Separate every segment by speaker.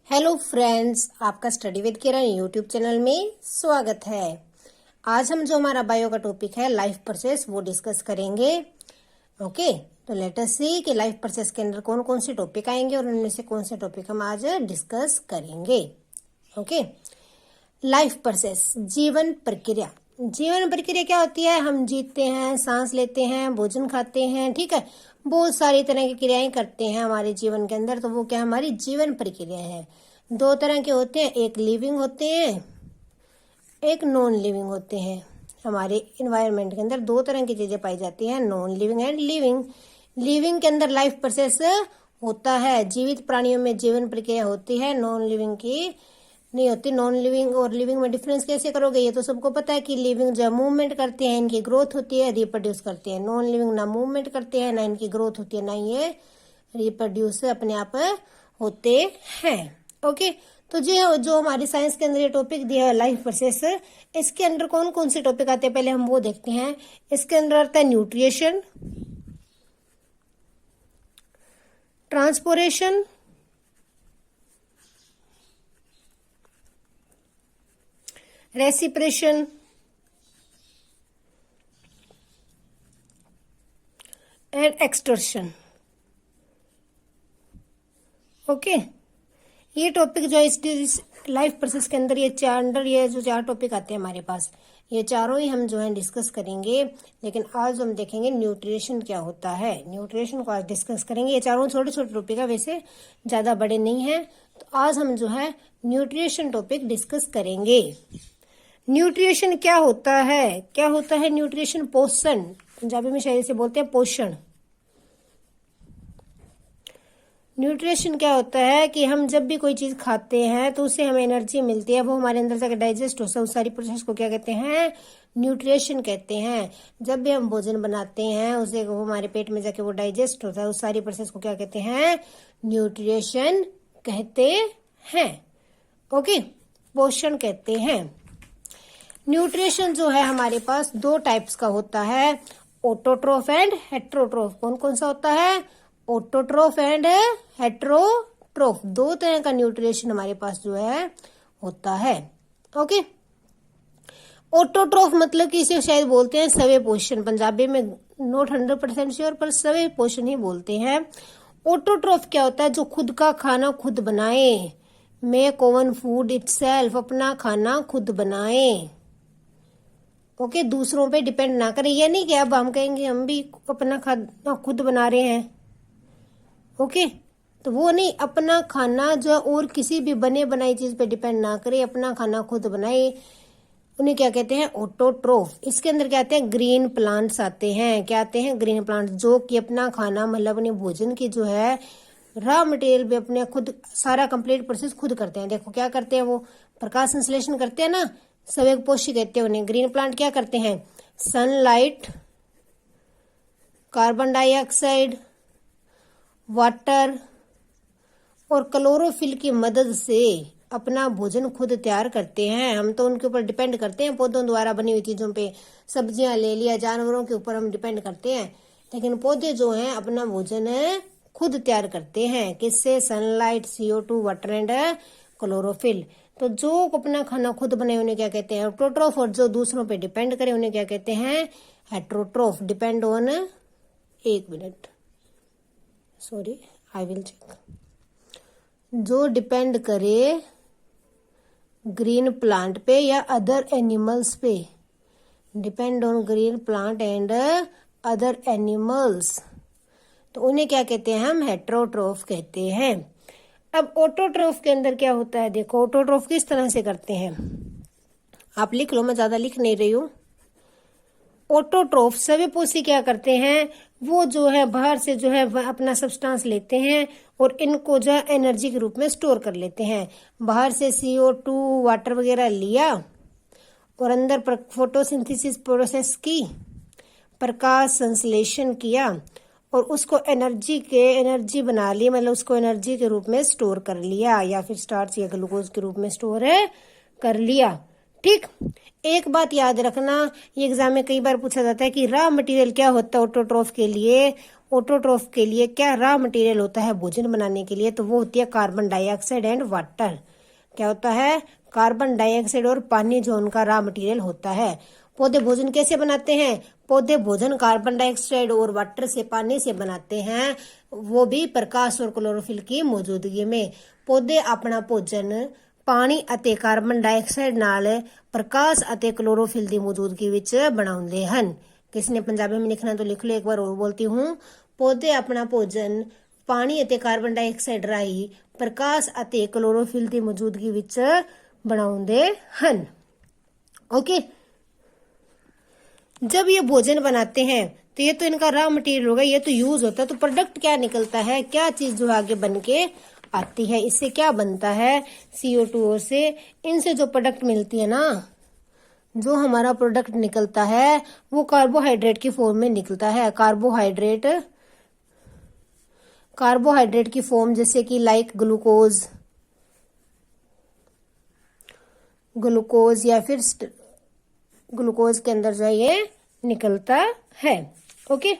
Speaker 1: Hello friends, आपका study with Kiran YouTube channel में स्वागत है। आज हम जो हमारा बायो का टॉपिक है लाइफ प्रोसेस वो डिस्कस करेंगे। ओके, तो लेट अस सी कि लाइफ प्रोसेस के अंदर कौन कौन से टॉपिक आएंगे और उनमें से कौन से टॉपिक हम आज डिस्कस करेंगे। ओके, लाइफ प्रोसेस जीवन प्रक्रिया। जीवन प्रक्रिया क्या होती है? हम जीते हैं, सांस लेते हैं, भोजन खाते हैं, ठीक है, बहुत सारी तरह की क्रियाएं करते हैं हमारे जीवन के अंदर। तो वो क्या हमारी जीवन प्रक्रिया है। दो तरह के होते हैं, एक लिविंग होते हैं, एक नॉन लिविंग होते हैं। हमारे इन्वायरमेंट के अंदर दो तरह की चीजें पाई जाती हैं, non living and living. Living के अंदर लाइफ प्रोसेस होता है, जीवित प्राणियों में जीवन प्रक्रिया होती है, नॉन लिविंग की नहीं होती। नॉन लिविंग और लिविंग में डिफरेंस कैसे करोगे? ये तो सबको पता है कि लिविंग जो मूवमेंट करते हैं, इनकी ग्रोथ होती है, रिप्रोड्यूस करते हैं। नॉन लिविंग ना मूवमेंट करते हैं, ना इनकी ग्रोथ होती है, ना ये रिप्रोड्यूस अपने आप होते हैं। ओके, तो जो हमारी साइंस के अंदर ये टॉपिक दिया है लाइफ प्रोसेस, इसके अंदर कौन कौन से टॉपिक आते हैं पहले हम वो देखते हैं। इसके अंदर आता है nutrition, transportation, रेसिप्रेशन and extortion. Okay, ये टॉपिक जो है इस लाइफ प्रोसेस के अंदर ये चार टॉपिक आते हैं हमारे पास, ये चारों ही हम जो है डिस्कस करेंगे। लेकिन आज हम देखेंगे न्यूट्रिशन क्या होता है, न्यूट्रिशन को आज डिस्कस करेंगे। ये चारों छोटे छोटे टॉपिक है, वैसे ज्यादा बड़े नहीं है। तो आज हम जो है न्यूट्रिशन टॉपिक डिस्कस करेंगे। न्यूट्रिशन क्या होता है? क्या होता है न्यूट्रिशन? पोषण, पंजाबी में शायद से बोलते हैं पोषण। न्यूट्रिशन क्या होता है कि हम जब भी कोई चीज खाते हैं तो उससे हमें एनर्जी मिलती है, वो हमारे अंदर जाकर डाइजेस्ट हो, उस सारी प्रोसेस को क्या कहते हैं? न्यूट्रिशन कहते हैं। जब भी हम भोजन बनाते हैं उसे वो हमारे पेट में जाके वो डाइजेस्ट होता है, उस सारी प्रोसेस को क्या कहते हैं? न्यूट्रिशन कहते हैं। ओके, पोषण कहते हैं। न्यूट्रिशन जो है हमारे पास दो टाइप्स का होता है, ऑटोट्रोफ एंड हेट्रोट्रोफ। कौन कौन सा होता है? Autotroph and heterotroph. दो तरह का न्यूट्रिशन हमारे पास जो है होता है। ओके, ऑटोट्रोफ मतलब कि इसे शायद बोलते हैं सवे पोषण, पंजाबी में नॉट 100% श्योर पर सवे पोषण ही बोलते हैं। ऑटोट्रोफ क्या होता है? जो खुद का खाना खुद बनाए, मेक ओवन फूड इटसेल्फ, अपना खाना खुद बनाए। ओके, दूसरों पे डिपेंड ना करें। ये नहीं कि अब हम कहेंगे हम भी अपना खाना खुद बना रहे हैं। ओके, तो वो नहीं, अपना खाना जो और किसी भी बने बनाई चीज पे डिपेंड ना करे, अपना खाना खुद बनाए, उन्हें क्या कहते हैं? ऑटोट्रोफ। इसके अंदर क्या आते हैं? ग्रीन प्लांट्स आते हैं। क्या आते हैं? ग्रीन प्लांट्स, जो कि अपना खाना मतलब अपने भोजन की जो है रॉ मटेरियल भी अपने खुद सारा कंप्लीट प्रोसेस खुद करते हैं। देखो क्या करते हैं, वो प्रकाश संश्लेषण करते हैं ना, संवेग पोषी कहते हैं उन्हें। ग्रीन प्लांट क्या करते हैं? सनलाइट, कार्बन डाइऑक्साइड, वाटर और क्लोरोफिल की मदद से अपना भोजन खुद तैयार करते हैं। हम तो उनके ऊपर डिपेंड करते हैं, पौधों द्वारा बनी हुई चीजों पे, सब्जियां ले लिया, जानवरों के ऊपर हम डिपेंड करते हैं। लेकिन पौधे जो हैं अपना भोजन खुद तैयार करते हैं। किससे? Sunlight, CO2, water and chlorophyll. तो जो अपना खाना खुद बनाए उन्हें क्या कहते हैं? ऑटोट्रोफ। और जो दूसरों पे डिपेंड करे उन्हें क्या कहते हैं? हेट्रोट्रोफ। डिपेंड ऑन, एक minute, sorry I will check. जो डिपेंड करे ग्रीन प्लांट पे या अदर एनिमल्स पे, depend on green plant and other animals, तो उन्हें क्या कहते हैं? हम हेट्रोट्रोफ कहते हैं। अब ऑटोट्रोफ के अंदर क्या होता है? देखो ऑटोट्रोफ किस तरह से करते हैं, आप लिख लो, मैं ज्यादा लिख नहीं रही हूं। ऑटोट्रोफ सवेपोषी क्या करते हैं? वो जो है बाहर से जो है अपना सब्सटेंस लेते हैं और इनको जो है एनर्जी के रूप में स्टोर कर लेते हैं। बाहर से CO2, वाटर वगैरह लिया और अंदर फोटोसिंथेसिस प्रोसेस की, प्रकाश संश्लेषण किया और उसको एनर्जी बना ली, मतलब उसको एनर्जी के रूप में स्टोर कर लिया, या फिर स्टार्च या ग्लूकोज के रूप में स्टोर कर लिया। ठीक, एक बात याद रखना, ये एग्जाम में कई बार पूछा जाता है कि रॉ मटेरियल क्या होता है ऑटोट्रोफ के लिए। ऑटोट्रोफ के लिए क्या रॉ मटेरियल होता है भोजन बनाने के लिए, तो वो होती है कार्बन डाइऑक्साइड एंड वाटर। क्या होता है? कार्बन डाइऑक्साइड और पानी जो उनका रॉ मटेरियल होता है। पौधे भोजन कैसे बनाते हैं? पौधे भोजन कार्बन डाइऑक्साइड और वाटर से, पानी से बनाते हैं, वो भी प्रकाश और क्लोरोफिल की मौजूदगी में। पौधे अपना भोजन पानी ਅਤੇ कार्बन डाइऑक्साइड ਨਾਲ प्रकाश ਅਤੇ क्लोरोफिल ਦੀ मौजूदगी ਵਿੱਚ ਬਣਾਉਂਦੇ ਹਨ। किसी ने पंजाबी में लिखना तो लिख लो, एक बार और बोलती हूँ। पौधे अपना भोजन पानी ਅਤੇ कार्बन डाइऑक्साइड राਹੀਂ प्रकाश ਅਤੇ क्लोरोफिल ਦੀ मौजूदगी ਵਿੱਚ ਬਣਾਉਂਦੇ ਹਨ। ओके, जब ये भोजन बनाते हैं तो ये तो इनका रॉ मटेरियल होगा, ये तो यूज होता है। तो प्रोडक्ट क्या निकलता है? क्या चीज जो आगे बन के आती है? इससे क्या बनता है? CO2 से। इनसे जो प्रोडक्ट मिलती है ना, जो हमारा प्रोडक्ट निकलता है वो कार्बोहाइड्रेट की फॉर्म में निकलता है। कार्बोहाइड्रेट की फॉर्म, जैसे कि लाइक ग्लूकोज या फिर ग्लूकोज के अंदर जो है ये निकलता है। ओके,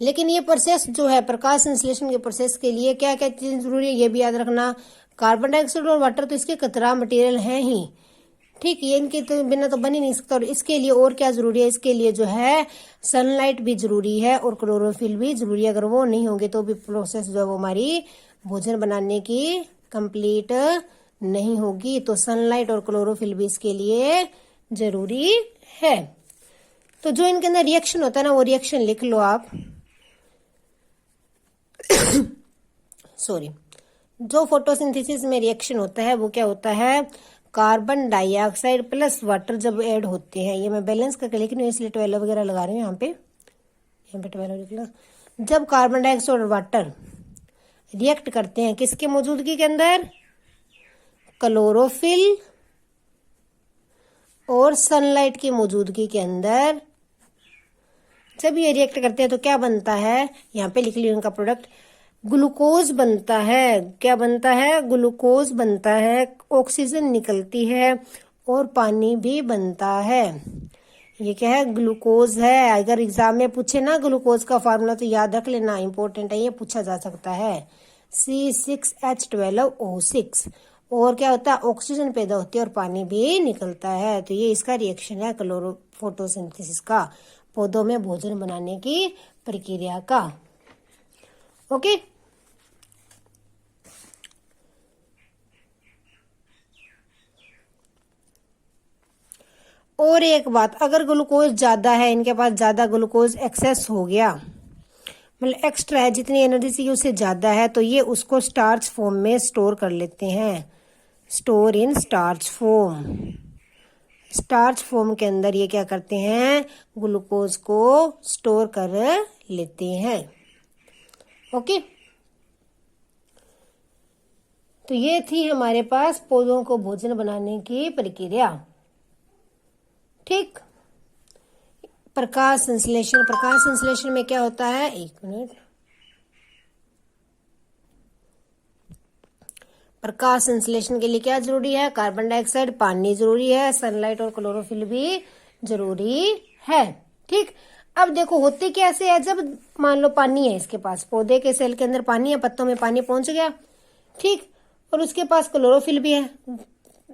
Speaker 1: लेकिन ये प्रोसेस जो है प्रकाश संश्लेषण के प्रोसेस के लिए क्या क्या चीज जरूरी है ये भी याद रखना। कार्बन डाइऑक्साइड और वाटर तो इसके कतरा मटेरियल है ही, ठीक, ये इनके तो बिना तो बन ही नहीं सकता। और इसके लिए और क्या जरूरी है? इसके लिए जो है सनलाइट भी जरूरी है और क्लोरोफिल भी जरूरी है। अगर वो नहीं होंगे तो भी प्रोसेस जो है वो हमारी भोजन बनाने की कंप्लीट नहीं होगी। तो सनलाइट और क्लोरोफिल भी इसके लिए जरूरी है। तो जो इनके अंदर रिएक्शन होता है ना, वो रिएक्शन लिख लो आप। सॉरी, जो फोटोसिंथेसिस में रिएक्शन होता है वो क्या होता है? कार्बन डाइऑक्साइड प्लस वाटर जब ऐड होते हैं, ये मैं बैलेंस करके लिख रही हूँ इसलिए 12 वगैरह लगा रही हूँ यहाँ पे 12 लिखना। जब कार्बन डाइऑक्साइड और वाटर रिएक्ट करते हैं किसके मौजूदगी के अंदर? क्लोरोफिल और सनलाइट की मौजूदगी के अंदर। जब ये रिएक्ट करते हैं तो क्या बनता है? यहाँ पे लिख लिया उनका प्रोडक्ट, ग्लूकोज बनता है। क्या बनता है? ग्लूकोज बनता है, ऑक्सीजन निकलती है और पानी भी बनता है। ये क्या है? ग्लूकोज है। अगर एग्जाम में पूछे ना ग्लूकोज का फार्मूला तो याद रख लेना, इंपॉर्टेंट है, ये पूछा जा सकता है। C6H12O6। और क्या होता है? ऑक्सीजन पैदा होती है और पानी भी निकलता है। तो ये इसका रिएक्शन है फोटोसिंथेसिस का, पौधों में भोजन बनाने की प्रक्रिया का। ओके, और एक बात, अगर ग्लूकोज ज्यादा है, इनके पास ज्यादा ग्लूकोज एक्सेस हो गया, मतलब एक्स्ट्रा है, जितनी एनर्जी चाहिए उससे ज्यादा है, तो ये उसको स्टार्च फॉर्म में स्टोर कर लेते हैं। Store in starch form. Starch form के अंदर ये क्या करते हैं? ग्लूकोज को स्टोर कर लेते हैं। ओके, तो ये थी हमारे पास पौधों को भोजन बनाने की प्रक्रिया। ठीक, प्रकाश संश्लेषण। प्रकाश संश्लेषण में क्या होता है? एक मिनट। प्रकाश संश्लेषण के लिए क्या जरूरी है? कार्बन डाइऑक्साइड, पानी जरूरी है, सनलाइट और क्लोरोफिल भी जरूरी है। ठीक, अब देखो होते कैसे है, जब मान लो पानी है इसके पास, पौधे के सेल के अंदर पानी है, पत्तों में पानी पहुंच गया, ठीक, और उसके पास क्लोरोफिल भी है।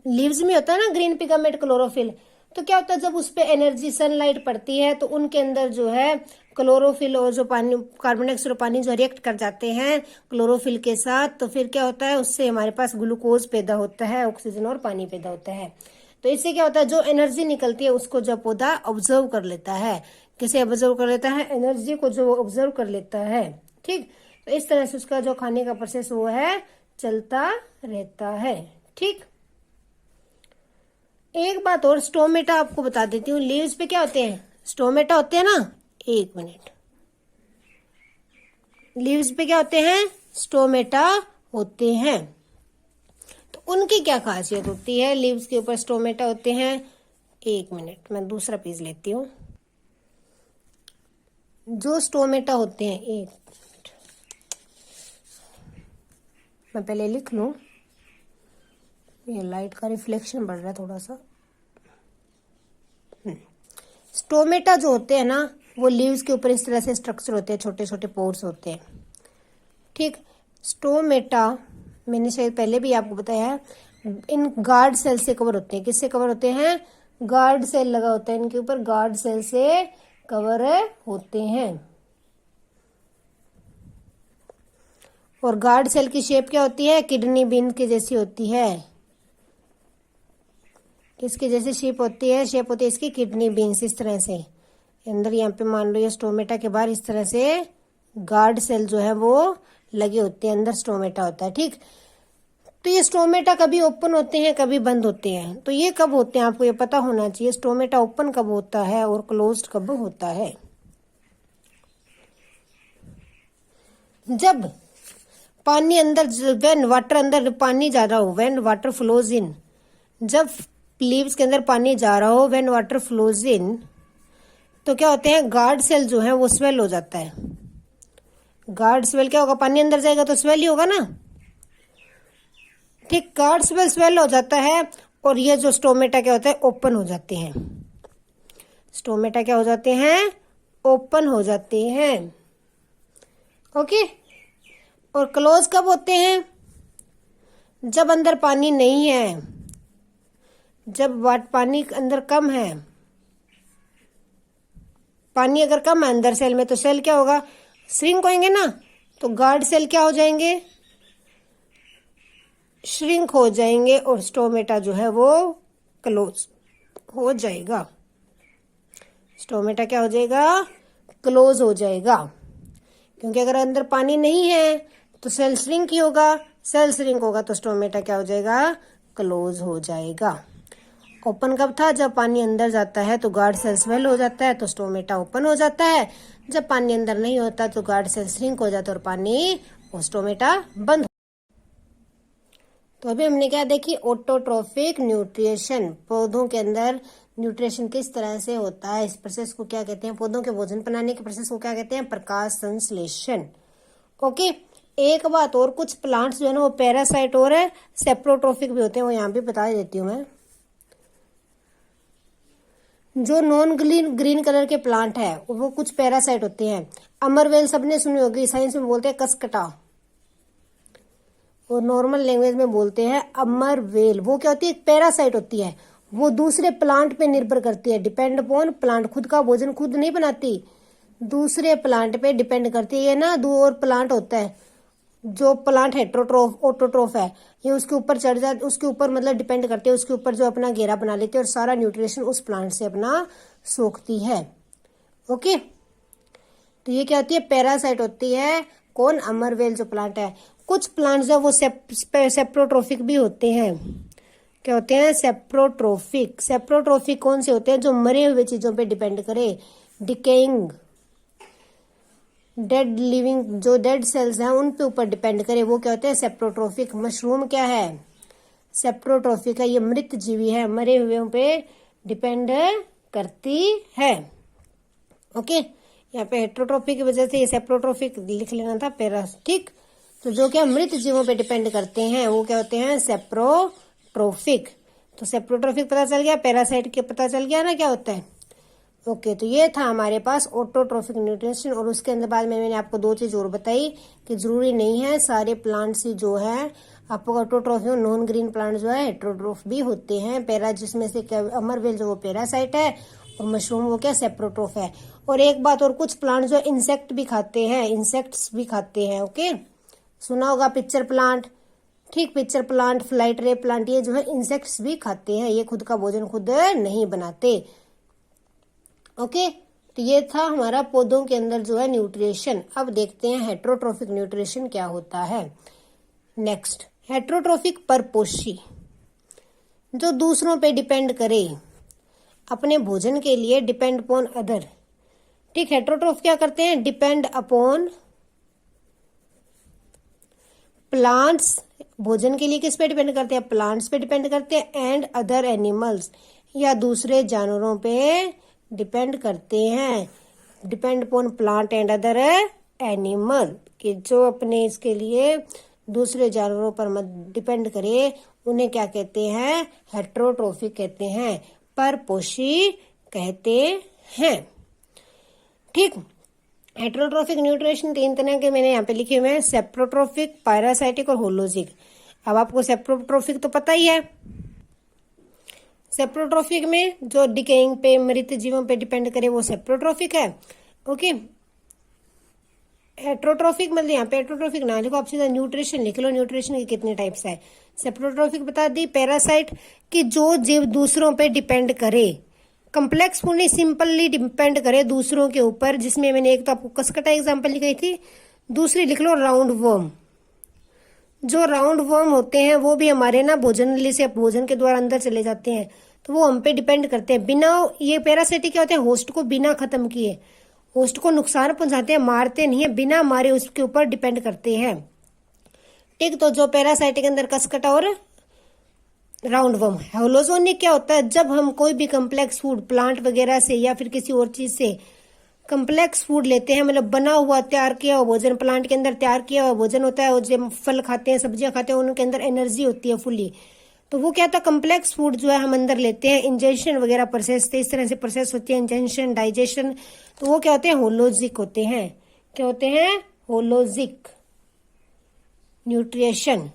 Speaker 1: लीव्स में होता है ना ग्रीन पिगमेंट क्लोरोफिल। तो क्या होता है, जब उस पर एनर्जी सनलाइट पड़ती है तो उनके अंदर जो है क्लोरोफिल और जो पानी, कार्बन डाइऑक्साइड और पानी जो रिएक्ट कर जाते हैं क्लोरोफिल के साथ, तो फिर क्या होता है, उससे हमारे पास ग्लूकोज पैदा होता है, ऑक्सीजन और पानी पैदा होता है। तो इससे क्या होता है, जो एनर्जी निकलती है उसको जब पौधा ऑब्जर्व कर लेता है, किसे ऑब्जर्व कर लेता है? एनर्जी को जो ऑब्जर्व कर लेता है। ठीक, तो इस तरह से उसका जो खाने का प्रोसेस वो है चलता रहता है। ठीक, एक बात और, स्टोमेटा आपको बता देती हूँ। लीव्स पे क्या होते हैं? स्टोमेटा होते हैं ना। एक मिनट, लीव्स पे क्या होते हैं? स्टोमेटा होते हैं। तो उनकी क्या खासियत होती है? लीव्स के ऊपर स्टोमेटा होते हैं। एक मिनट, मैं दूसरा पीस लेती हूँ। जो स्टोमेटा होते हैं, एक मिनट मैं पहले लिख लूं, ये लाइट का रिफ्लेक्शन बढ़ रहा है थोड़ा सा। स्टोमेटा जो होते हैं ना, वो लीव्स के ऊपर इस तरह से स्ट्रक्चर होते हैं, छोटे छोटे पोर्स होते हैं। ठीक, स्टोमेटा मैंने शायद पहले भी आपको बताया है, इन गार्ड सेल से कवर होते हैं। किससे कवर होते हैं? गार्ड सेल लगा होता है इनके ऊपर, गार्ड सेल से कवर होते हैं। और गार्ड सेल की शेप क्या होती है? किडनी बीन की जैसी होती है। किसकी जैसी शेप होती है? शेप होती है इसकी किडनी बीन्स, इस तरह से। अंदर यहाँ पे मान लो ये स्टोमेटा के बाहर इस तरह से गार्ड सेल जो है वो लगे होते हैं, अंदर स्टोमेटा होता है। ठीक, तो ये स्टोमेटा कभी ओपन होते हैं, कभी बंद होते हैं। तो ये कब होते हैं आपको ये पता होना चाहिए, स्टोमेटा ओपन कब होता है और क्लोज्ड कब होता है। जब पानी अंदर, व्हेन वाटर अंदर पानी जा रहा हो, व्हेन वाटर फ्लोज इन, जब लीव्स के अंदर पानी जा रहा हो, व्हेन वाटर फ्लोज इन, तो क्या होते हैं? गार्ड सेल जो है वो स्वेल हो जाता है। गार्ड स्वेल क्या होगा? पानी अंदर जाएगा तो स्वेल ही होगा ना। ठीक, गार्ड सेल स्वेल हो जाता है और ये जो स्टोमेटा क्या होता है? ओपन हो जाते हैं। स्टोमेटा क्या हो जाते हैं? ओपन हो जाते हैं। ओके, और क्लोज कब होते हैं? जब अंदर पानी नहीं है, जब पानी अंदर कम है। पानी अगर कम है अंदर सेल में तो सेल क्या होगा? श्रिंक होंगे ना। तो गार्ड सेल क्या हो जाएंगे? श्रिंक हो जाएंगे और स्टोमेटा जो है वो क्लोज हो जाएगा। स्टोमेटा क्या हो जाएगा? क्लोज हो जाएगा। क्योंकि अगर अंदर पानी नहीं है तो सेल श्रिंक ही होगा, सेल श्रिंक होगा तो स्टोमेटा क्या हो जाएगा? क्लोज हो जाएगा। ओपन कब था? जब पानी अंदर जाता है तो गार्ड सेल स्वेल हो जाता है तो स्टोमेटा ओपन हो जाता है। जब पानी अंदर नहीं होता तो गार्ड सेल श्रिंक हो जाता है और पानी और स्टोमेटा बंद। तो अभी हमने क्या देखी? ऑटोट्रोफिक न्यूट्रिशन, पौधों के अंदर न्यूट्रिशन किस तरह से होता है, इस प्रोसेस को क्या कहते हैं? पौधों के भोजन बनाने के प्रोसेस को क्या कहते हैं? प्रकाश संश्लेषण। ओके, एक बात और, कुछ प्लांट्स जो है ना वो पैरासाइट और सेप्रोट्रोफिक भी होते हैं, वो यहाँ भी बता देती हूँ मैं। जो नॉन ग्रीन कलर के प्लांट है वो कुछ पैरासाइट होते हैं। अमरवेल सबने सुनी होगी, साइंस में बोलते हैं कसकटा, और नॉर्मल लैंग्वेज में बोलते हैं अमरवेल। वो क्या होती है? पैरासाइट होती है। वो दूसरे प्लांट पे निर्भर करती है, डिपेंड अपॉन प्लांट। खुद का भोजन खुद नहीं बनाती, दूसरे प्लांट पे डिपेंड करती है। ये ना दो और प्लांट होता है, जो प्लांट हेट्रोट्रोफ ऑटोट्रोफ है, ये उसके ऊपर चढ़ जाते, उसके ऊपर मतलब डिपेंड करते हैं, उसके ऊपर जो अपना घेरा बना लेते हैं और सारा न्यूट्रिशन उस प्लांट से अपना सोखती है। ओके, तो ये क्या होती है? पैरासाइट होती है। कौन? अमरवेल जो प्लांट है। कुछ प्लांट जो वो सेप्रोट्रोफिक भी होते हैं। क्या होते हैं? सेप्रोट्रोफिक। सेप्रोट्रोफिक कौन से होते हैं? जो मरे हुए चीजों पे डिपेंड करे, डिकेइंग, डेड लिविंग, जो डेड सेल्स हैं उन पे ऊपर डिपेंड करे, वो क्या होते हैं? सेप्रोट्रोफिक। मशरूम क्या है? सेप्रोट्रोफिक है, ये मृत जीवी है, मरे हुए पे डिपेंड करती है। ओके, यहाँ पे हेट्रोट्रोफिक की वजह से ये सेप्रोट्रोफिक लिख लेना था पैरा। ठीक, तो जो क्या मृत जीवों पे डिपेंड करते हैं वो क्या होते हैं? सेप्रोट्रोफिक। तो सेप्रोट्रोफिक पता चल गया, पैरासाइट के पता चल गया ना क्या होता है। ओके, तो ये था हमारे पास ऑटोट्रोफिक न्यूट्रिशन। और उसके अंदर बाद में मैंने आपको दो चीज और बताई कि जरूरी नहीं है सारे प्लांट्स ही जो है आपको ऑटोट्रोफिक, नॉन ग्रीन प्लांट जो है हेट्रोट्रोफ भी होते हैं। पैरा जिसमें से अमरवेल जो वो पैरासाइट है और मशरूम वो क्या? सेप्रोट्रोफ है। और एक बात और, कुछ प्लांट जो इंसेक्ट भी खाते हैं, इंसेक्ट्स भी खाते हैं। ओके, सुना होगा पिक्चर प्लांट। ठीक, पिक्चर प्लांट, फ्लाइट रे प्लांट, ये जो है इंसेक्ट्स भी खाते हैं, ये खुद का भोजन खुद नहीं बनाते। ओके, तो ये था हमारा पौधों के अंदर जो है न्यूट्रिशन। अब देखते हैं हेट्रोट्रोफिक न्यूट्रिशन क्या होता है। नेक्स्ट, हेट्रोट्रोफिक परपोषी, जो दूसरों पे डिपेंड करे अपने भोजन के लिए, डिपेंड अपॉन अदर। ठीक, हेट्रोट्रोफ क्या करते हैं? डिपेंड अपॉन प्लांट्स, भोजन के लिए किस पे डिपेंड करते हैं? प्लांट्स पे डिपेंड करते हैं, एंड अदर एनिमल्स, या दूसरे जानवरों पे डिपेंड करते हैं। Depend upon plant and other animal, कि जो अपने इसके लिए दूसरे जानवरों पर मत डिपेंड करे, उन्हें क्या कहते हैं? हेट्रोट्रोफिक कहते हैं, परपोषी कहते हैं। ठीक। हेटरोट्रोफिक न्यूट्रिशन 3 तरह के मैंने यहाँ पे लिखे हुए हैं, सेप्रोट्रोफिक, पैरासाइटिक और होलोजिक। अब आपको सेप्रोट्रोफिक तो पता ही है। सेप्रोट्रोफिक में जो डिकेइंग पे, मृत जीवों पे डिपेंड करे वो सेप्रोट्रोफिक है। ओके। हेट्रोट्रोफिक मतलब यहाँ पे हेट्रोट्रोफिक ना लिखो, आप सीधा न्यूट्रिशन लिख लो। न्यूट्रिशन के कितने टाइप्स है। सेप्रोट्रोफिक बता दी। पैरासाइट कि जो जीव दूसरों पे डिपेंड करे, कम्प्लेक्स फूड नहीं, सिंपली डिपेंड करे दूसरों के ऊपर, जिसमें मैंने एक तो आपको कसकटा एग्जांपल लिखाई थी, दूसरी लिख लो राउंड वर्म। जो राउंड वर्म होते हैं वो भी हमारे ना भोजन नली से भोजन के द्वारा अंदर चले जाते हैं, तो वो हम पे डिपेंड करते हैं। बिना ये पैरासाइटिक क्या होते हैं, होस्ट को बिना खत्म किए, होस्ट को नुकसान पहुंचाते हैं, मारते नहीं है, बिना मारे उसके ऊपर डिपेंड करते हैं। ठीक। तो जो पैरासाइटिक के अंदर कसकटा और राउंड वर्म। होलोजोनिक क्या होता है, जब हम कोई भी कम्प्लेक्स फूड प्लांट वगैरह से या फिर किसी और चीज से कम्प्लेक्स फूड लेते हैं, मतलब बना हुआ तैयार किया हुआ भोजन, प्लांट के अंदर तैयार किया हुआ भोजन होता है, और जब फल खाते हैं, सब्जियां खाते हैं, उनके अंदर एनर्जी होती है फुल्ली, तो वो क्या होता है, कम्प्लेक्स फूड जो है हम अंदर लेते हैं, इंजेक्शन वगैरह प्रोसेस इस तरह से प्रोसेस होती है, इंजेक्शन, डाइजेशन, तो वो क्या होते हैं, होलोजिक होते हैं। क्या होते हैं, होलोजिक न्यूट्रिशन।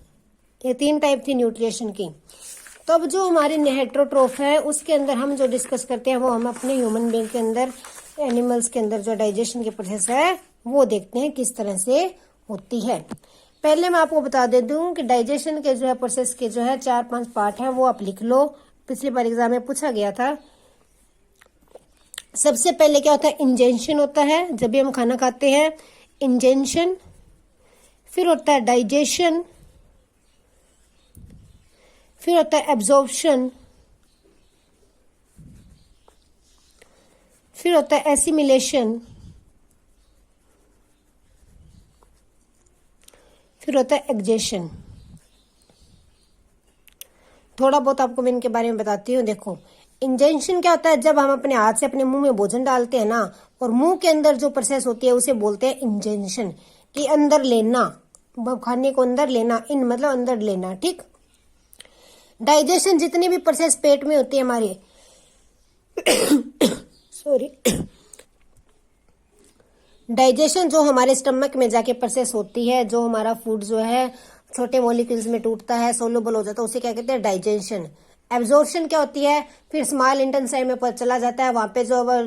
Speaker 1: ये 3 टाइप थी न्यूट्रिशन की। तो अब जो हमारी हेट्रोट्रोफ है उसके अंदर हम जो डिस्कस करते हैं वो हम अपने ह्यूमन बीइंग के अंदर, एनिमल्स के अंदर जो डाइजेशन की प्रोसेस है वो देखते हैं किस तरह से होती है। पहले मैं आपको बता दे दूं कि डाइजेशन के जो है प्रोसेस के जो है 4-5 पार्ट हैं, वो आप लिख लो, पिछली बार एग्जाम में पूछा गया था। सबसे पहले क्या होता है, इंजेक्शन होता है, जब भी हम खाना खाते हैं इंजेक्शन, फिर होता है डाइजेशन, फिर होता है एब्जॉर्प्शन, फिर होता है एसिमिलेशन, फिर होता है एग्जेशन। थोड़ा बहुत आपको मैं इनके बारे में बताती हूँ। देखो, इंजेक्शन क्या होता है, जब हम अपने हाथ से अपने मुंह में भोजन डालते हैं ना, और मुंह के अंदर जो प्रोसेस होती है उसे बोलते हैं इंजेक्शन, कि अंदर लेना, खाने को अंदर लेना, इन मतलब अंदर लेना। ठीक। डाइजेशन जितनी भी प्रोसेस पेट में होती है हमारी सॉरी, डाइजेशन जो हमारे स्टमक में जाके प्रोसेस होती है, जो हमारा फूड जो है छोटे मॉलिक्यूल्स में टूटता है, सोलुबल हो जाता है, उसे क्या कहते हैं, डाइजेशन। एब्जॉर्प्शन क्या होती है, फिर स्मॉल इंटेस्टाइन में चला जाता है, वहां पे जो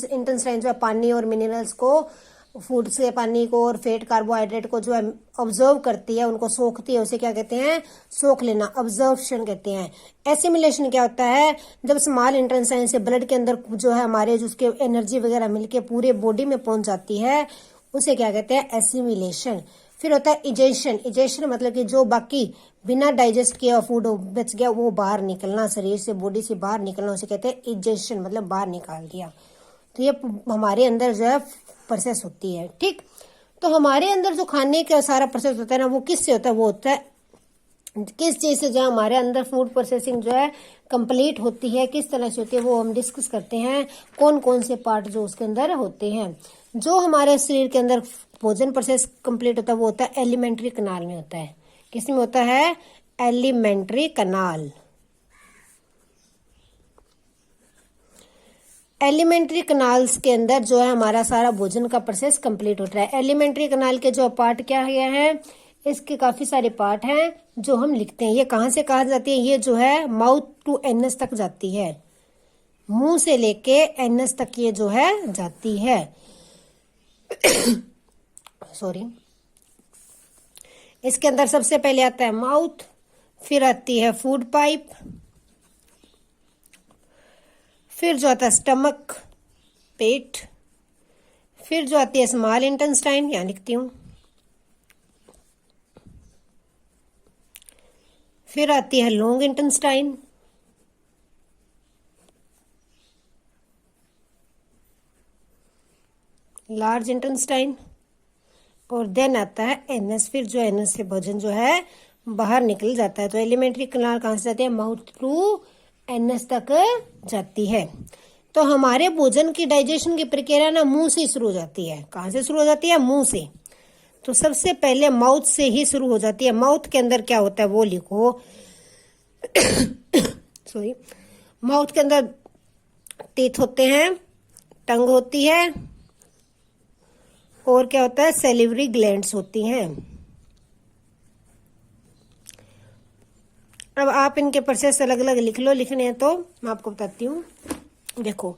Speaker 1: इंटेस्टाइन जो है पानी और मिनरल्स को, फूड से पानी को और फैट कार्बोहाइड्रेट को जो है ऑब्जर्व करती है, उनको सोखती है, उसे क्या कहते हैं, सोख लेना, ऑब्जर्प्शन कहते हैं। एसिमिलेशन क्या होता है, जब स्मॉल इंटेस्टाइन से ब्लड के अंदर जो है हमारे जो उसके एनर्जी वगैरह मिलके पूरे बॉडी में पहुंच जाती है, उसे क्या कहते हैं, एसिमिलेशन। फिर होता है इजेशन। इजेशन मतलब कि जो बाकी बिना डाइजेस्ट किया फूड बच गया वो बाहर निकलना, शरीर से, बॉडी से बाहर निकलना, उसे कहते हैं इजेशन, मतलब बाहर निकाल दिया। तो ये हमारे अंदर जो है प्रोसेस होती है। ठीक। तो हमारे अंदर जो खाने का सारा प्रोसेस होता है ना, वो किससे होता है, वो होता है किस चीज से, जो हमारे अंदर फूड प्रोसेसिंग जो है कंप्लीट होती है, किस तरह से होती है, वो हम डिस्कस करते हैं, कौन कौन से पार्ट जो उसके अंदर होते हैं। जो हमारे शरीर के अंदर भोजन प्रोसेस कंप्लीट होता है वो होता है एलिमेंट्री कनाल में होता है। किसमें होता है, एलिमेंट्री कनाल। एलिमेंट्री कनाल्स के अंदर जो है हमारा सारा भोजन का प्रोसेस कंप्लीट होता है। एलिमेंट्री कनाल के जो पार्ट क्या है, इसके काफी सारे पार्ट हैं जो हम लिखते हैं। ये कहां से कहा जाती है, ये जो है माउथ टू एनस तक जाती है, मुंह से लेके एनस तक ये जो है जाती है सॉरी। इसके अंदर सबसे पहले आता है माउथ, फिर आती है फूड पाइप, फिर जो आता है स्टमक, पेट, फिर जो आती है स्मॉल इंटेस्टाइन, यहां लिखती हूं, फिर आती है लॉन्ग इंटेस्टाइन, लार्ज इंटेस्टाइन, और देन आता है एनस। फिर जो एनस से भोजन जो है बाहर निकल जाता है। तो एलिमेंट्री कनाल कहां से जाती है, माउथ टू एनस तक जाती है। तो हमारे भोजन की डाइजेशन की प्रक्रिया ना मुंह से शुरू हो जाती है। कहां से शुरू हो जाती है, मुंह से। तो सबसे पहले माउथ से ही शुरू हो जाती है। माउथ के अंदर क्या होता है वो लिखो सॉरी। माउथ के अंदर टीथ होते हैं, टंग होती है, और क्या होता है, सेलिवरी ग्लैंड्स होती हैं। अब आप इनके प्रोसेस अलग अलग लिख लो, लिखने हैं तो मैं आपको बताती हूँ। देखो,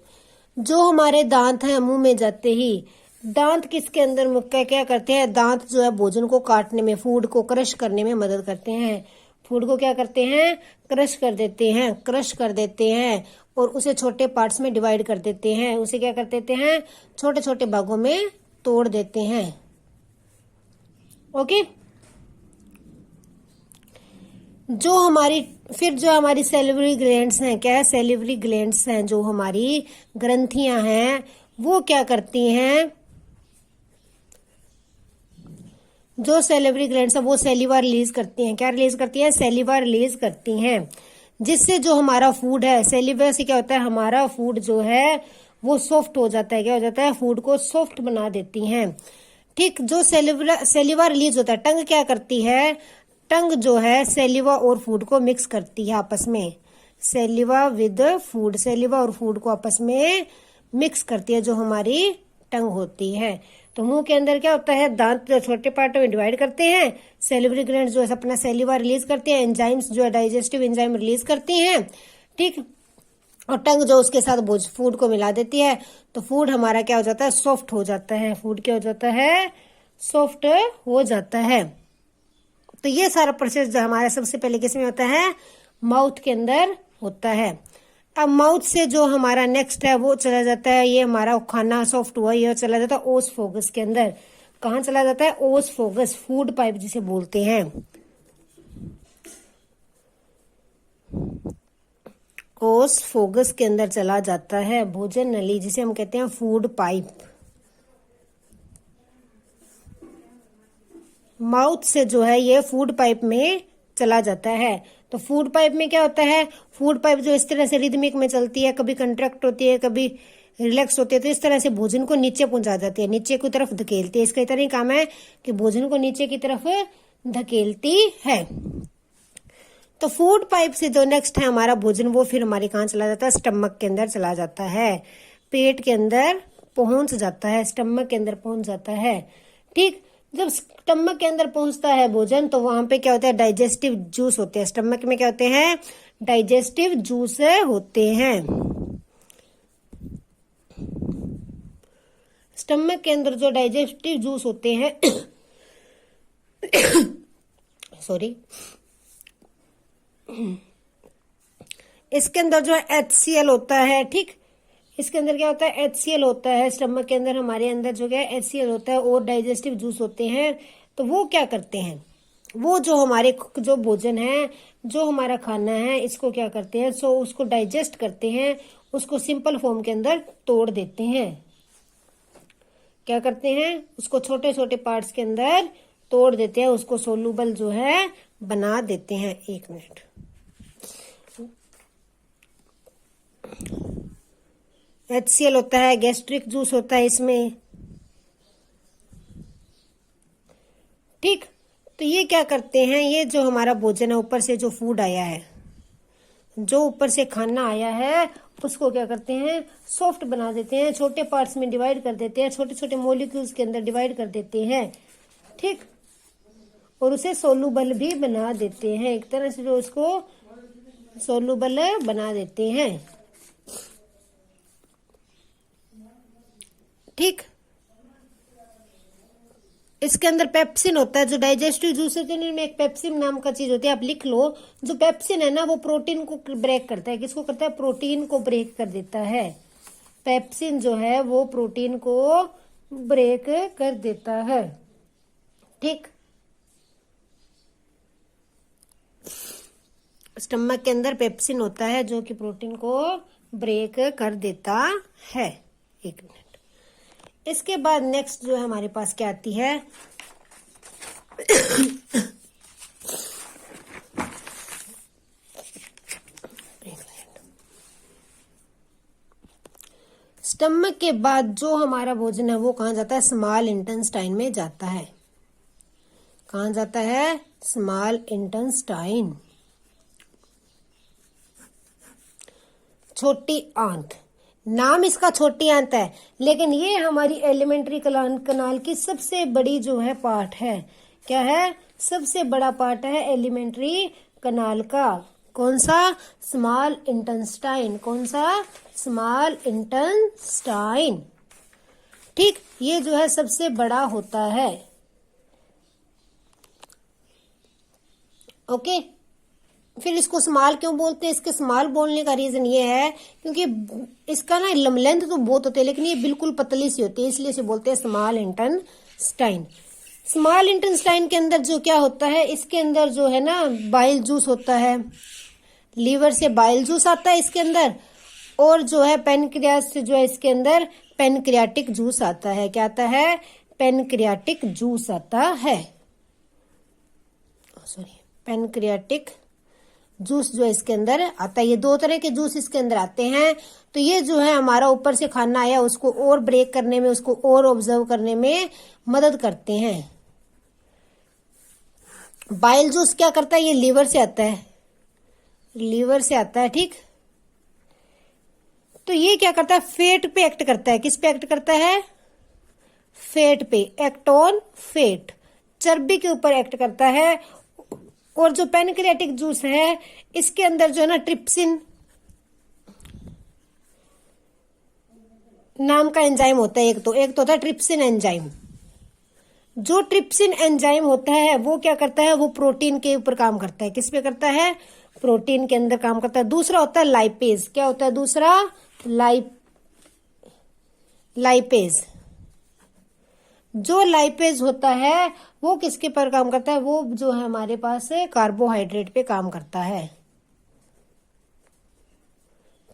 Speaker 1: जो हमारे दांत हैं मुंह में जाते ही, दांत किसके अंदर मुख्य क्या करते हैं, दांत जो है भोजन को काटने में, फूड को क्रश करने में मदद करते हैं। फूड को क्या करते हैं, क्रश कर देते हैं, क्रश कर देते हैं और उसे छोटे पार्ट्स में डिवाइड कर देते हैं। उसे क्या कर देते हैं, छोटे छोटे भागों में तोड़ देते हैं। ओके। जो हमारी सेलिवरी ग्लैंड्स हैं, क्या है, सेलिवरी ग्लैंड्स हैं, जो हमारी ग्रंथियां हैं, वो क्या करती हैं, जो सेलिवरी ग्लैंड्स है वो सेलिवा रिलीज करती हैं। क्या रिलीज करती हैं, सेलिवा रिलीज करती हैं, जिससे जो हमारा फूड है, सेलिवा से क्या होता है, हमारा फूड जो है वो सॉफ्ट हो जाता है। क्या हो जाता है, फूड को सॉफ्ट बना देती हैं। ठीक, जो सेलिवा रिलीज होता है, टंग क्या करती है, टंग जो है सेलिवा और फूड को मिक्स करती है आपस में। सेलिवा विद फूड, सेलिवा और फूड को आपस में मिक्स करती है जो हमारी टंग होती है। तो मुंह के अंदर क्या होता है, दांत जो छोटे पार्टों में डिवाइड करते हैं, सेलिवरी ग्लैंड जो है अपना सेलिवा रिलीज करते हैं, एंजाइम्स जो है डाइजेस्टिव एंजाइम रिलीज करती हैं। ठीक, और टंग जो उसके साथ फूड को मिला देती है, तो फूड हमारा क्या हो जाता है, सॉफ्ट हो जाता है। फूड क्या हो जाता है, सॉफ्ट हो जाता है। तो ये सारा प्रोसेस जो हमारा सबसे पहले किसमें होता है, माउथ के अंदर होता है। अब माउथ से जो हमारा नेक्स्ट है वो चला जाता है, ये हमारा खाना सॉफ्ट हुआ, ये चला जाता है ओसफोगस के अंदर। कहाँ चला जाता है, ओसफोगस, फूड पाइप जिसे बोलते हैं। ओसफोगस के अंदर चला जाता है भोजन नली, जिसे हम कहते हैं फूड पाइप। माउथ से जो है ये फूड पाइप में चला जाता है। तो फूड पाइप में क्या होता है, फूड पाइप जो इस तरह से रिदमिक में चलती है, कभी कंट्रैक्ट होती है, कभी रिलैक्स होती है, तो इस तरह से भोजन को नीचे पहुंचा जाती है, नीचे की तरफ धकेलती है। इसका इतना ही काम है कि भोजन को नीचे की तरफ धकेलती है। तो फूड पाइप से जो नेक्स्ट है हमारा भोजन, वो फिर हमारे कहाँ चला जाता है, स्टमक के अंदर चला जाता है, पेट के अंदर पहुंच जाता है, स्टमक के अंदर पहुंच जाता है। ठीक, जब स्टमक के अंदर पहुंचता है भोजन, तो वहां पे क्या होता है, डाइजेस्टिव जूस होते हैं। स्टमक में क्या होते हैं, डाइजेस्टिव जूस होते हैं। स्टमक के अंदर जो डाइजेस्टिव जूस होते हैं सॉरी, इसके अंदर जो है HCl होता है। ठीक, इसके अंदर क्या होता है, HCl होता है। स्टमक के अंदर हमारे अंदर जो है HCl होता है और डाइजेस्टिव जूस होते हैं। तो वो क्या करते हैं, वो जो हमारे जो भोजन है, जो हमारा खाना है, इसको क्या करते हैं, सो उसको डाइजेस्ट करते हैं, उसको सिंपल फॉर्म के अंदर तोड़ देते हैं। क्या करते हैं, उसको छोटे छोटे पार्ट्स के अंदर तोड़ देते हैं, उसको सोलूबल जो है बना देते हैं। एक मिनट, HCl होता है, गैस्ट्रिक जूस होता है इसमें। ठीक, तो ये क्या करते हैं, ये जो हमारा भोजन है, ऊपर से जो फूड आया है, जो ऊपर से खाना आया है, उसको क्या करते हैं, सॉफ्ट बना देते हैं, छोटे पार्ट्स में डिवाइड कर देते हैं, छोटे छोटे मॉलिक्यूल्स के अंदर डिवाइड कर देते हैं। ठीक, और उसे सोलूबल भी बना देते हैं, एक तरह से जो उसको सोलूबल बना देते हैं। ठीक, इसके अंदर पेप्सिन होता है, जो डाइजेस्टिव जूस होते हैं में एक पेप्सिन नाम का चीज होती है, आप लिख लो। जो पेप्सिन है ना, वो प्रोटीन को ब्रेक करता है। किसको करता है, प्रोटीन को ब्रेक कर देता है। पेप्सिन जो है वो प्रोटीन को ब्रेक कर देता है। ठीक, स्टमक के अंदर पेप्सिन होता है जो कि प्रोटीन को ब्रेक कर देता है। एक मिनट, इसके बाद नेक्स्ट जो है हमारे पास क्या आती है, स्टमक के बाद जो हमारा भोजन है वो कहाँ जाता है, स्मॉल इंटेस्टाइन में जाता है। कहाँ जाता है, स्मॉल इंटेस्टाइन, छोटी आंत। नाम इसका छोटी आंत है, लेकिन ये हमारी एलिमेंट्री कनाल की सबसे बड़ी जो है पार्ट है। क्या है? सबसे बड़ा पार्ट है एलिमेंट्री कनाल का। कौन सा? Small intestine. कौन सा? Small intestine. ठीक, ये जो है सबसे बड़ा होता है। ओके, फिर इसको स्मॉल क्यों बोलते हैं? इसके स्मॉल बोलने का रीजन ये है क्योंकि इसका ना लेंथ तो बहुत होती है, लेकिन ये बिल्कुल पतली सी होती है, इसलिए इसे बोलते हैं स्मॉल इंटेस्टाइन। स्मॉल इंटेस्टाइन के अंदर जो क्या होता है, इसके अंदर जो है ना बाइल जूस होता है। लीवर से बाइल जूस आता है इसके अंदर, और जो है पेनक्रियास से जो है इसके अंदर पेनक्रियाटिक जूस आता है। क्या आता है? पेनक्रियाटिक जूस आता है। सॉरी, पेनक्रियाटिक जूस जो इसके अंदर आता है। ये दो तरह के जूस इसके अंदर आते हैं। तो ये जो है हमारा ऊपर से खाना आया उसको और ब्रेक करने में, उसको और ऑब्जर्व करने में मदद करते हैं। बाइल जूस क्या करता है? ये लीवर से आता है, लीवर से आता है। ठीक, तो ये क्या करता है? फैट पे एक्ट करता है। किस पे एक्ट करता है? फैट पे। एक्ट ऑन फैट, चर्बी के ऊपर एक्ट करता है। और जो पेनक्रियाटिक जूस है इसके अंदर जो है ना ट्रिप्सिन नाम का एंजाइम होता है। एक तो होता है ट्रिप्सिन एंजाइम। जो ट्रिप्सिन एंजाइम होता है वो क्या करता है? वो प्रोटीन के ऊपर काम करता है। किस पे करता है? प्रोटीन के अंदर काम करता है। दूसरा होता है लाइपेज। क्या होता है दूसरा? लाइपेज। जो लाइपेज होता है वो किसके पर काम करता है? वो जो है हमारे पास है कार्बोहाइड्रेट पे काम करता है।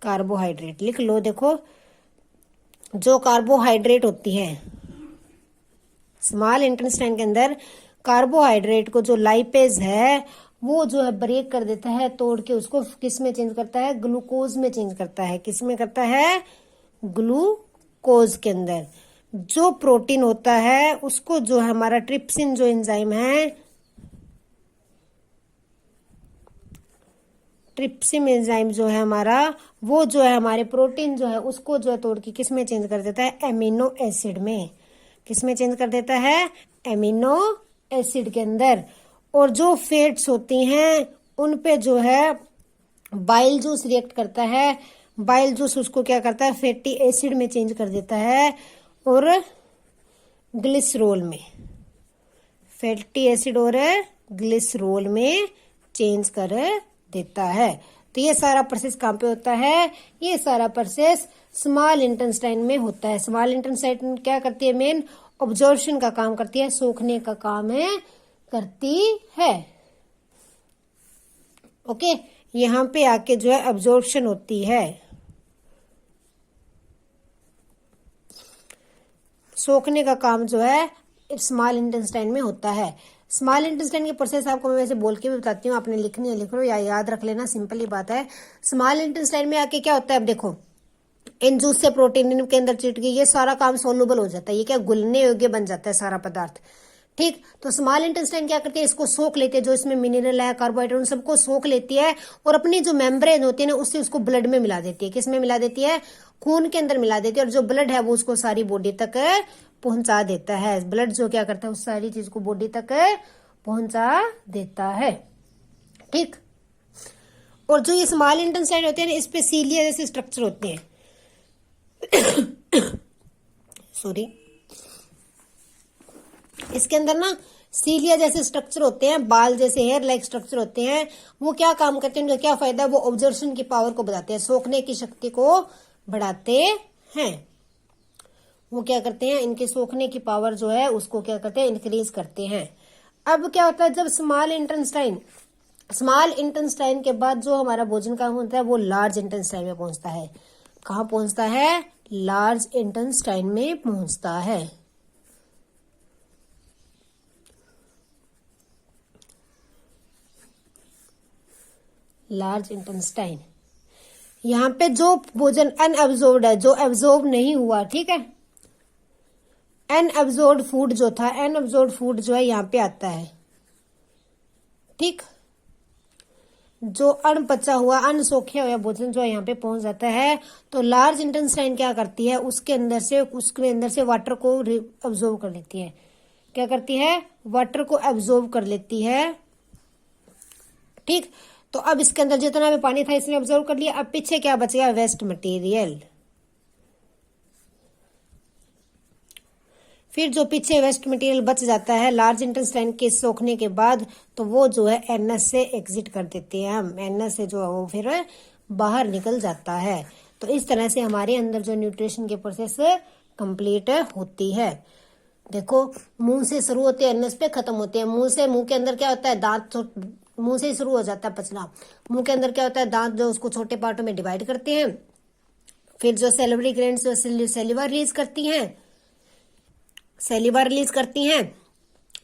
Speaker 1: कार्बोहाइड्रेट लिख लो। देखो, जो कार्बोहाइड्रेट होती है स्मॉल इंटेस्टाइन के अंदर, कार्बोहाइड्रेट को जो लाइपेज है वो जो है ब्रेक कर देता है, तोड़ के उसको किस में चेंज करता है? ग्लूकोज में चेंज करता है। किस में करता है? ग्लूकोज के अंदर। जो प्रोटीन होता है उसको जो है हमारा ट्रिप्सिन जो एंजाइम है, ट्रिप्सिन एंजाइम जो है हमारा, वो जो है हमारे प्रोटीन जो है उसको जो है तोड़ के किस में चेंज कर देता है? एमिनो एसिड में। किस में चेंज कर देता है? एमिनो एसिड के अंदर। और जो फैट्स होती हैं उन पे जो है बाइल जूस रिएक्ट करता है। बाइल जूस उसको क्या करता है? फैटी एसिड में चेंज कर देता है और ग्लिसरॉल में, फैटी एसिड और ग्लिसरॉल में चेंज कर देता है। तो ये सारा प्रोसेस कहाँ पे होता है? ये सारा प्रोसेस स्मॉल इंटेस्टाइन में होता है। स्मॉल इंटेस्टाइन क्या करती है? मेन ऑब्जॉर्प्शन का काम करती है, सोखने का काम है करती है। ओके, यहाँ पे आके जो है अब्जॉर्प्शन होती है, सोखने का काम जो है स्मॉल इंटेस्टाइन में होता है। स्मॉल इंटेस्टाइन की प्रोसेस आपको मैं वैसे बोल के भी बताती हूँ, आपने लिखनी है लिख लो या याद रख लेना, सिंपल ही बात है। स्मॉल इंटेस्टाइन में आके क्या होता है? अब देखो, इन जूस से प्रोटीन इनके अंदर चिट गई, ये सारा काम सोलुबल हो जाता है, ये क्या घुलने योग्य बन जाता है सारा पदार्थ। ठीक, तो स्मॉल इंटेस्टाइन क्या करती है? इसको सोख लेती है, जो इसमें मिनरल है, कार्बोहाइड्रेट, उन सबको सोख लेती है और अपनी जो मेम्ब्रेन होती है ना उससे उसको ब्लड में मिला देती है। किस में मिला देती है? खून के अंदर मिला देती है। और जो ब्लड है वो उसको सारी बॉडी तक पहुंचा देता है। ब्लड जो क्या करता है? उस सारी चीज को बॉडी तक पहुंचा देता है। ठीक, और जो ये स्मॉल इंटेस्टाइन होते हैं ना, इस पे सीलिया जैसे स्ट्रक्चर होते हैं। सॉरी, इसके अंदर ना सीलिया जैसे स्ट्रक्चर होते हैं, बाल जैसे हेयर लाइक स्ट्रक्चर होते हैं। वो क्या काम करते हैं? उनका क्या फायदा है? वो ऑब्जर्वेशन की पावर को बढ़ाते हैं, सोखने की शक्ति को बढ़ाते हैं। वो क्या करते हैं? इनके सोखने की पावर जो है उसको क्या करते हैं? इंक्रीज करते हैं। अब क्या होता है? जब स्मॉल इंटेस्टाइन के बाद जो हमारा भोजन का होता है वो लार्ज इंटेस्टाइन में पहुंचता है। कहाँ पहुंचता है? लार्ज इंटेस्टाइन में पहुंचता है। लार्ज इंटेस्टाइन, यहाँ पे जो भोजन अनएब्जॉर्ब्ड है, जो एब्जॉर्ब नहीं हुआ, ठीक है, अनएब्जॉर्ब्ड फूड जो था, अनएब्जॉर्ब्ड फूड जो है यहाँ पे आता है। ठीक, जो अनपचा हुआ अनसोखा हुआ भोजन जो यहाँ पे पहुंच जाता है, तो लार्ज इंटेस्टाइन क्या करती है, उसके अंदर से वाटर को अब्जॉर्व कर लेती है। क्या करती है, वाटर को अब्जॉर्व कर लेती है। ठीक, तो अब इसके अंदर जितना भी पानी था इसने अब्जॉर्व कर लिया। अब पीछे क्या बच गया, वेस्ट मटेरियल। फिर जो पीछे वेस्ट मटेरियल बच जाता है लार्ज इंटेस्टाइन के सोखने के बाद, तो वो जो है एनएस से एग्जिट कर देते हैं हम। एनएस से जो है वो फिर बाहर निकल जाता है। तो इस तरह से हमारे अंदर जो न्यूट्रिशन की प्रोसेस कंप्लीट होती है। देखो, मुंह से शुरू होते हैं, एनएस पे खत्म होते हैं। मुंह के अंदर क्या होता है, दांत मुंह से ही शुरू हो जाता है पचना। मुंह के अंदर क्या होता है, दांत जो उसको छोटे पार्टों में डिवाइड करते हैं। फिर जो सैलिवरी ग्लैंड्स सैलिवा रिलीज करती हैं,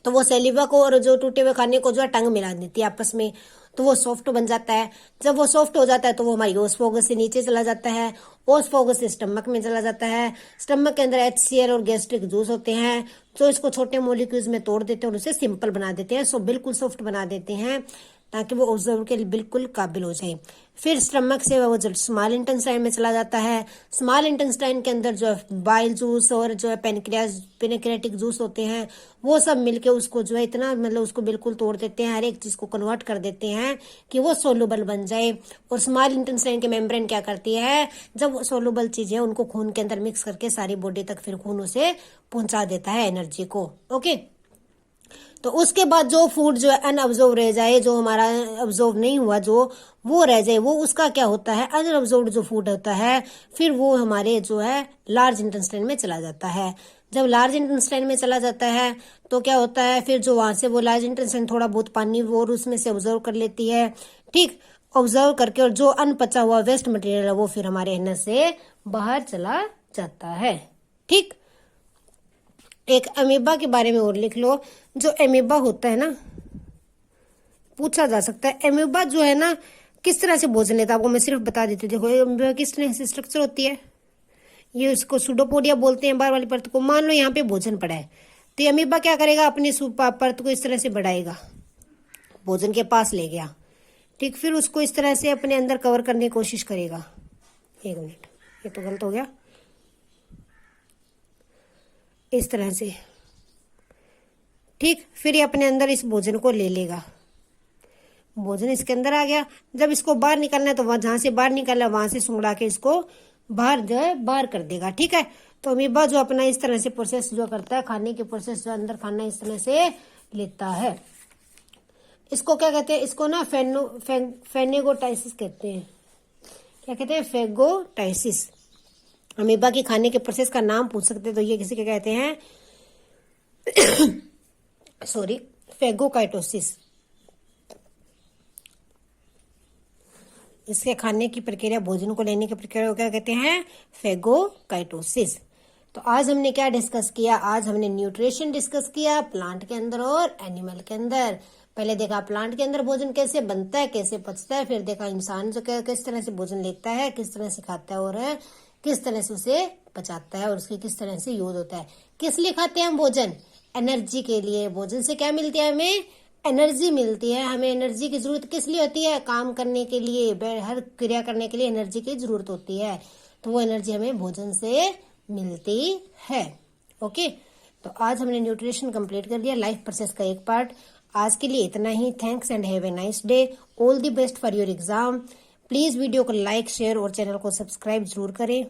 Speaker 1: तो वो सैलिवा को और जो टूटे हुए खाने को जो है टंग मिला देती है आपस में, तो वो सॉफ्ट बन जाता है। जब वो सॉफ्ट हो जाता है तो वो हमारी ओसफोगस से नीचे चला जाता है, ओसफोगस से स्टमक में चला जाता है। स्टमक के अंदर HCl और गैस्ट्रिक जूस होते हैं, जो इसको छोटे मॉलिक्यूल्स में तोड़ देते हैं और उसे सिंपल बना देते हैं, सो बिल्कुल सॉफ्ट बना देते हैं, ताकि वो ऑब्जर्व के लिए बिल्कुल काबिल हो जाए। फिर स्टमक से वो जो स्मॉल इंटेस्टाइन में चला जाता है। स्मॉल इंटेस्टाइन के अंदर जो है बाइल जूस और जो है पेनक्रियाटिक जूस होते हैं, वो सब मिलके उसको जो है इतना मतलब उसको बिल्कुल तोड़ देते हैं, हर एक चीज को कन्वर्ट कर देते हैं कि वो सोलुबल बन जाए। और स्मॉल इंटेस्टाइन के मेम्ब्रेन क्या करती है, जब वो सोलुबल चीजें उनको खून के अंदर मिक्स करके सारी बॉडी तक फिर खून उसे पहुंचा देता है, एनर्जी को। ओके, तो उसके बाद जो फूड जो है अनअब्जॉर्व रह जाए, जो हमारा अब्जॉर्व नहीं हुआ जो वो रह जाए, वो उसका क्या होता है, अनअब्जॉर्व जो फूड होता है, फिर वो हमारे जो है लार्ज इंटेस्टाइन में चला जाता है। जब लार्ज इंटेस्टाइन में चला जाता है तो क्या होता है, फिर जो वहां से वो लार्ज इंटेस्टाइन थोड़ा बहुत पानी वो उसमें से ऑब्जर्व कर लेती है। ठीक, ऑब्जर्व करके, और जो अनपचा हुआ वेस्ट मटेरियल है वो फिर हमारे एनएस से बाहर चला जाता है। ठीक, एक अमीबा के बारे में और लिख लो। जो अमीबा होता है ना, पूछा जा सकता है अमीबा जो है ना किस तरह से भोजन लेता है, आपको मैं सिर्फ बता देती हूँ। देखो, अमीबा किस तरह से स्ट्रक्चर होती है, ये इसको सूडोपोडिया बोलते हैं, बाहर वाली परत को। मान लो यहाँ पे भोजन पड़ा है, तो ये अमीबा क्या करेगा, अपनी परत को इस तरह से बढ़ाएगा, भोजन के पास ले गया। ठीक, फिर उसको इस तरह से अपने अंदर कवर करने की कोशिश करेगा। एक मिनट, ये तो गलत हो गया, इस तरह से। ठीक, फिर ये अपने अंदर इस भोजन को ले लेगा, भोजन इसके अंदर आ गया। जब इसको बाहर निकलना है तो वहां जहां से बाहर निकलना है वहां से सुंगड़ा के इसको बाहर जो है बाहर कर देगा। ठीक है, तो अमीबा जो अपना इस तरह से प्रोसेस जो करता है, खाने की प्रोसेस जो अंदर खाना इस तरह से लेता है। इसको क्या कहते हैं, इसको ना फेनेगोटाइसिस कहते हैं। क्या कहते हैं, फेगोटाइसिस। अमीबा की खाने के प्रोसेस का नाम पूछ सकते हैं तो ये किसी के कहते हैं सॉरी, फेगोकाइटोसिस। इसके खाने की प्रक्रिया, भोजन को लेने की प्रक्रिया को क्या कहते हैं, फेगोकाइटोसिस। तो आज हमने क्या डिस्कस किया, आज हमने न्यूट्रिशन डिस्कस किया, प्लांट के अंदर और एनिमल के अंदर। पहले देखा प्लांट के अंदर भोजन कैसे बनता है, कैसे पचता है, फिर देखा इंसान जो किस तरह से भोजन लेता है, किस तरह से खाता है और किस तरह से उसे पचाता है और उसके किस तरह से यूज होता है। किस लिए खाते हैं हम भोजन, एनर्जी के लिए। भोजन से क्या मिलती है, हमें एनर्जी मिलती है। हमें एनर्जी की जरूरत किस लिए होती है, काम करने के लिए, हर क्रिया करने के लिए एनर्जी की जरूरत होती है, तो वो एनर्जी हमें भोजन से मिलती है। ओके, तो आज हमने न्यूट्रिशन कंप्लीट कर दिया, लाइफ प्रोसेस का एक पार्ट। आज के लिए इतना ही। Thanks and have a nice day. All the best for your exam. Please video को लाइक, शेयर और चैनल को सब्सक्राइब जरूर करें।